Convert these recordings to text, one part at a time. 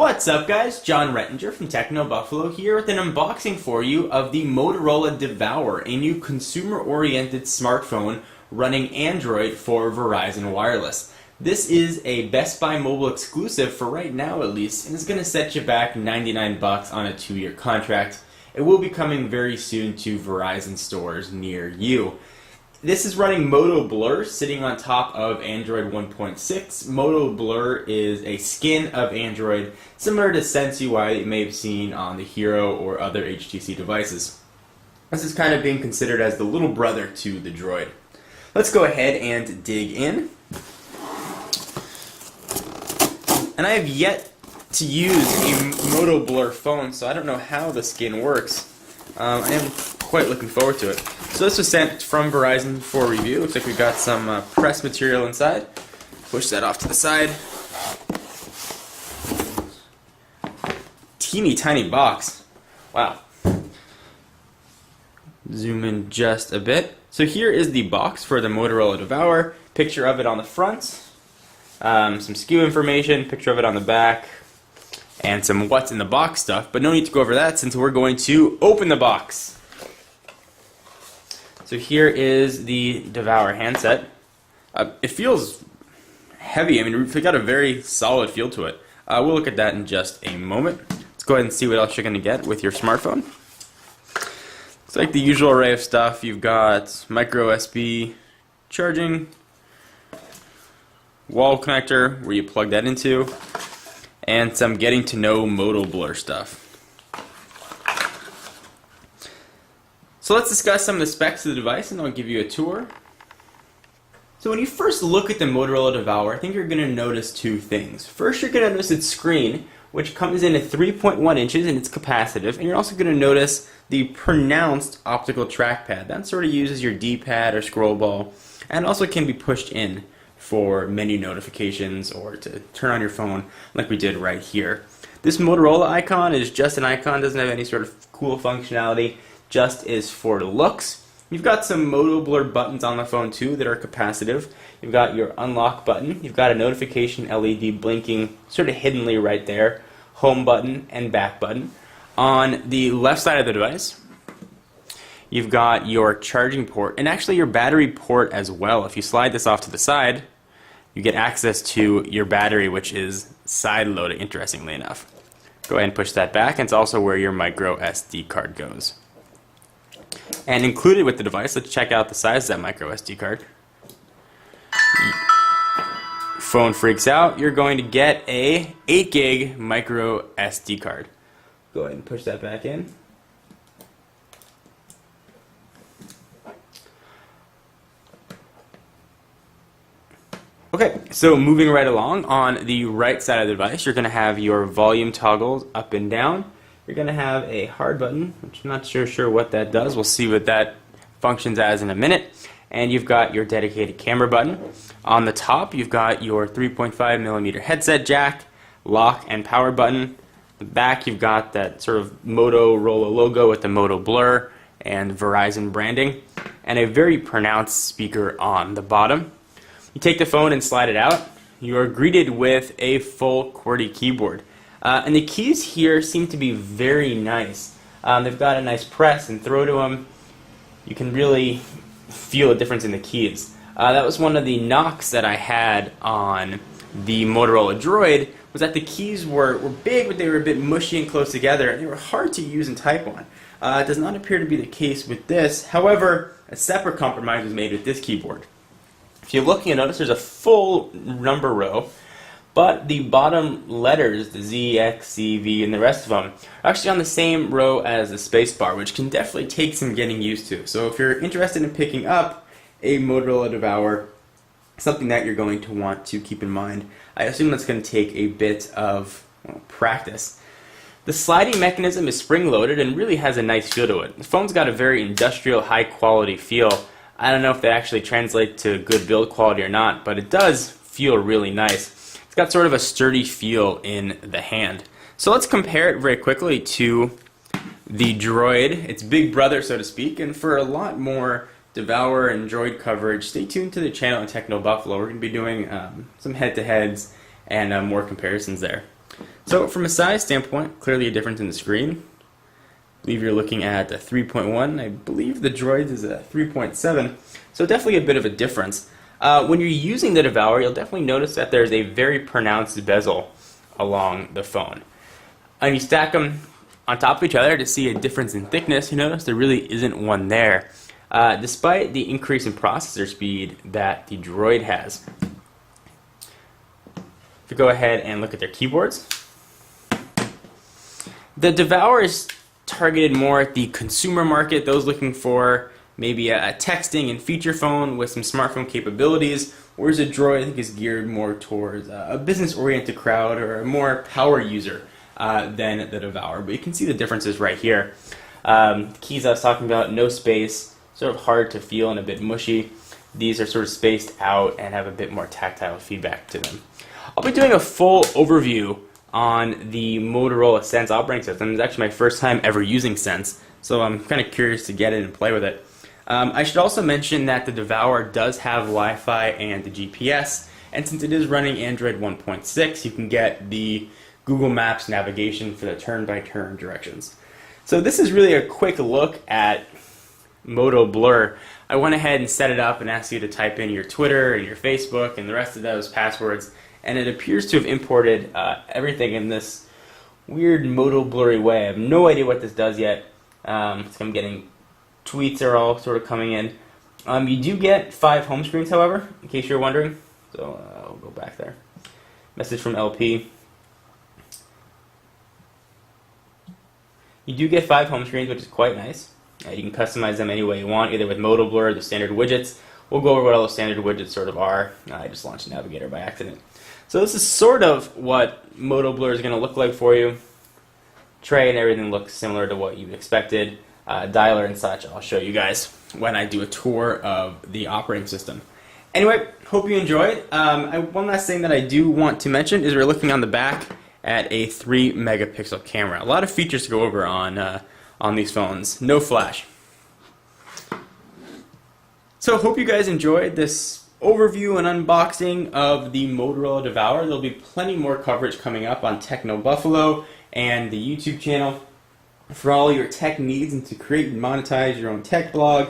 What's up guys, John Rettinger from Techno Buffalo here with an unboxing for you of the Motorola Devour, a new consumer-oriented smartphone running Android for Verizon Wireless. This is a Best Buy mobile exclusive for right now at least, and it's going to set you back $99 on a 2-year contract. It will be coming very soon to Verizon stores near you. This is running Moto Blur, sitting on top of Android 1.6. Moto Blur is a skin of Android, similar to Sense UI that you may have seen on the Hero or other HTC devices. This is kind of being considered as the little brother to the Droid. Let's go ahead and dig in. And I have yet to use a Moto Blur phone, so I don't know how the skin works. I am quite looking forward to it. So this was sent from Verizon for review. Looks like we got some press material inside. Push that off to the side. Teeny tiny box. Wow. Zoom in just a bit. So here is the box for the Motorola Devour. Picture of it on the front. Some SKU information, picture of it on the back, and some what's in the box stuff. But no need to go over that since we're going to open the box. So here is the Devour handset. It feels heavy. I mean, it's got a very solid feel to it. We'll look at that in just a moment. Let's go ahead and see what else you're going to get with your smartphone. Looks like the usual array of stuff. You've got micro USB charging, wall connector where you plug that into, and some getting to know Moto Blur stuff. So let's discuss some of the specs of the device and I'll give you a tour. So when you first look at the Motorola Devour, I think you're going to notice two things. First, you're going to notice its screen, which comes in at 3.1 inches and it's capacitive, and you're also going to notice the pronounced optical trackpad. That sort of uses your D-pad or scroll ball, and also can be pushed in for menu notifications or to turn on your phone like we did right here. This Motorola icon is just an icon, doesn't have any sort of cool functionality, just is for looks. You've got some Moto Blur buttons on the phone too that are capacitive. You've got your unlock button, you've got a notification LED blinking sort of hiddenly right there, home button and back button. On the left side of the device, you've got your charging port and actually your battery port as well. If you slide this off to the side, you get access to your battery, which is side-loaded, interestingly enough. Go ahead and push that back, and it's also where your micro SD card goes. And included with the device, let's check out the size of that micro SD card. Phone freaks out, you're going to get a 8 gig micro SD card. Go ahead and push that back in. Okay, so moving right along, on the right side of the device, you're going to have your volume toggles up and down. You're going to have a hard button, which I'm not sure what that does. We'll see what that functions as in a minute. And you've got your dedicated camera button. On the top, you've got your 3.5mm headset jack, lock and power button. The back, you've got that sort of Motorola logo with the Moto Blur and Verizon branding, and a very pronounced speaker on the bottom. You take the phone and slide it out. You are greeted with a full QWERTY keyboard. And the keys here seem to be very nice. They've got a nice press and throw to them. You can really feel a difference in the keys. That was one of the knocks that I had on the Motorola Droid, was that the keys were big, but they were a bit mushy and close together, and they were hard to use and type on. It does not appear to be the case with this. However, a separate compromise was made with this keyboard. If you look, you'll notice there's a full number row, but the bottom letters, the Z, X, C, V, and the rest of them, are actually on the same row as the spacebar, which can definitely take some getting used to. So if you're interested in picking up a Motorola Devour, something that you're going to want to keep in mind. I assume that's going to take a bit of practice. The sliding mechanism is spring-loaded and really has a nice feel to it. The phone's got a very industrial, high-quality feel. I don't know if that actually translates to good build quality or not, but it does feel really nice. It's got sort of a sturdy feel in the hand. So let's compare it very quickly to the Droid, its big brother, so to speak, and for a lot more Devour and Droid coverage, stay tuned to the channel at Techno Buffalo. We're going to be doing some head-to-heads and more comparisons there. So from a size standpoint, clearly a difference in the screen. I believe you're looking at a 3.1. I believe the Droid is a 3.7. So definitely a bit of a difference. When you're using the Devour, you'll definitely notice that there's a very pronounced bezel along the phone. And you stack them on top of each other to see a difference in thickness. You notice there really isn't one there, despite the increase in processor speed that the Droid has. If you go ahead and look at their keyboards, the Devour is targeted more at the consumer market, those looking for maybe a texting and feature phone with some smartphone capabilities, whereas a Droid I think is geared more towards a business-oriented crowd or a more power user than the Devour. But you can see the differences right here. The keys I was talking about, no space, sort of hard to feel and a bit mushy. These are sort of spaced out and have a bit more tactile feedback to them. I'll be doing a full overview on the Motorola Sense operating system. It's actually my first time ever using Sense, so I'm kind of curious to get it and play with it. I should also mention that the Devour does have Wi-Fi and the GPS, and since it is running Android 1.6, you can get the Google Maps navigation for the turn-by-turn directions. So this is really a quick look at Moto Blur. I went ahead and set it up and asked you to type in your Twitter and your Facebook and the rest of those passwords, and it appears to have imported everything in this weird Moto Blurry way. I have no idea what this does yet. So I'm getting tweets are all sort of coming in. You do get 5 home screens, however, in case you're wondering. So I'll go back there. Message from LP. You do get 5 home screens, which is quite nice. You can customize them any way you want, either with Moto Blur or the standard widgets. We'll go over what all the standard widgets sort of are. I just launched Navigator by accident. So this is sort of what Moto Blur is going to look like for you. Tray and everything looks similar to what you expected. Dialer and such, I'll show you guys when I do a tour of the operating system. Anyway, hope you enjoyed. One last thing that I do want to mention is we're looking on the back at a 3 megapixel camera. A lot of features to go over on these phones. No flash. So hope you guys enjoyed this overview and unboxing of the Motorola Devour. There'll be plenty more coverage coming up on Techno Buffalo and the YouTube channel for all your tech needs and to create and monetize your own tech blog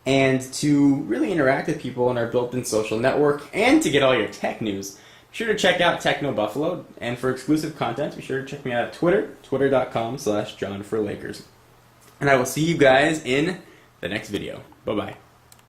and to really interact with people in our built-in social network and to get all your tech news. Be sure to check out Techno Buffalo, and for exclusive content, be sure to check me out at Twitter, twitter.com/JohnForLakers. And I will see you guys in the next video. Bye-bye.